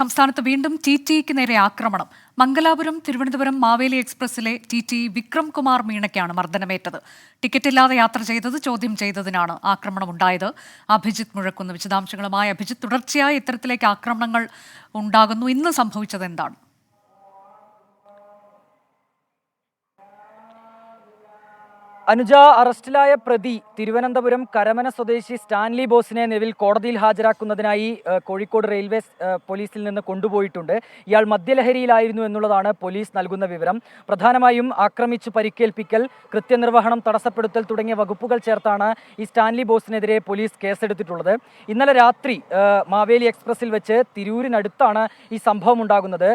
സംസ്ഥാനത്ത് വീണ്ടും ടിടിഇക്ക് നേരെ ആക്രമണം. മംഗലാപുരം തിരുവനന്തപുരം മാവേലി എക്സ്പ്രസിലെ ടിടി വിക്രം കുമാർ മീണയ്ക്കാണ് മർദ്ദനമേറ്റത്. ടിക്കറ്റില്ലാതെ യാത്ര ചെയ്തത് ചോദ്യം ചെയ്തതിനാണ് ആക്രമണമുണ്ടായത്. അഭിജിത്ത് മുഴക്കുന്ന് വിശദാംശങ്ങളുമായി. അഭിജിത്ത്, തുടർച്ചയായി ഇത്തരത്തിലേക്ക് ആക്രമണങ്ങൾ ഉണ്ടാകുന്നു. ഇന്ന് സംഭവിച്ചത് എന്താണ്? അനുജ, അറസ്റ്റിലായ പ്രതി തിരുവനന്തപുരം കരമന സ്വദേശി സ്റ്റാൻലി ബോസിനെ നിലവിൽ കോടതിയിൽ ഹാജരാക്കുന്നതിനായി കോഴിക്കോട് റെയിൽവേ പോലീസിൽ നിന്ന് കൊണ്ടുപോയിട്ടുണ്ട്. ഇയാൾ മദ്യലഹരിയിലായിരുന്നു എന്നുള്ളതാണ് പോലീസ് നൽകുന്ന വിവരം. പ്രധാനമായും ആക്രമിച്ചു പരിക്കേൽപ്പിക്കൽ, കൃത്യനിർവഹണം തടസ്സപ്പെടുത്തൽ തുടങ്ങിയ വകുപ്പുകൾ ചേർത്താണ് ഈ സ്റ്റാൻലി ബോസിനെതിരെ പോലീസ് കേസെടുത്തിട്ടുള്ളത്. ഇന്നലെ രാത്രി മാവേലി എക്സ്പ്രസിൽ വെച്ച് തിരൂരിനടുത്താണ് ഈ സംഭവം ഉണ്ടാകുന്നത്.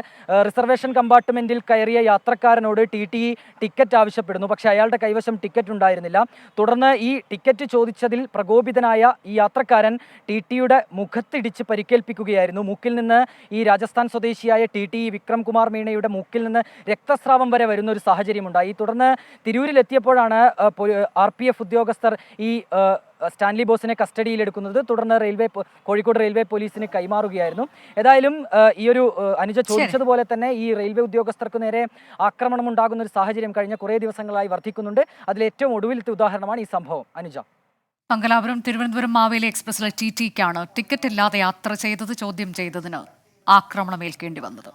റിസർവേഷൻ കമ്പാർട്ട്മെന്റിൽ കയറിയ യാത്രക്കാരനോട് ടിടിഇ ടിക്കറ്റ് ആവശ്യപ്പെടുന്നു. പക്ഷേ അയാളുടെ കൈവശം ടിക്കറ്റ് ഉണ്ടായിരുന്നില്ല. തുടർന്ന് ഈ ടിക്കറ്റ് ചോദിച്ചതിൽ പ്രകോപിതനായ ഈ യാത്രക്കാരൻ ടിടിയുടെ മുഖത്തിടിച്ച് പരിക്കേൽപ്പിക്കുകയായിരുന്നു. മൂക്കിൽ നിന്ന് ഈ രാജസ്ഥാൻ സ്വദേശിയായ ടിടി വിക്രം കുമാർ മീണയുടെ മൂക്കിൽ നിന്ന് രക്തസ്രാവം വരെ വരുന്ന ഒരു സാഹചര്യമുണ്ടായി. തുടർന്ന് തിരൂരിലെത്തിയപ്പോഴാണ് RPF ഉദ്യോഗസ്ഥർ ഈ സ്റ്റാൻലി ബോസിനെ കസ്റ്റഡിയിലെടുക്കുന്നത്. തുടർന്ന് കോഴിക്കോട് റെയിൽവേ പോലീസിന് കൈമാറുകയായിരുന്നു. ഏതായാലും ഈ ഒരു അനുജ ചോദിച്ചതുപോലെ തന്നെ ഈ റെയിൽവേ ഉദ്യോഗസ്ഥർക്ക് നേരെ ആക്രമണം ഉണ്ടാകുന്ന ഒരു സാഹചര്യം കഴിഞ്ഞ കുറേ ദിവസങ്ങളായി വർദ്ധിക്കുന്നുണ്ട്. അതിൽ ഏറ്റവും ഒടുവിലത്തെ ഉദാഹരണമാണ് ഈ സംഭവം. അനുജ, മംഗലാപുരം തിരുവനന്തപുരം മാവേലി എക്സ്പ്രസിലെ ടിടിക്കാണ് ടിക്കറ്റ് ഇല്ലാതെ യാത്ര ചെയ്തത് ചോദ്യം ചെയ്തതിന് ആക്രമണമേൽക്കേണ്ടി വന്നത്.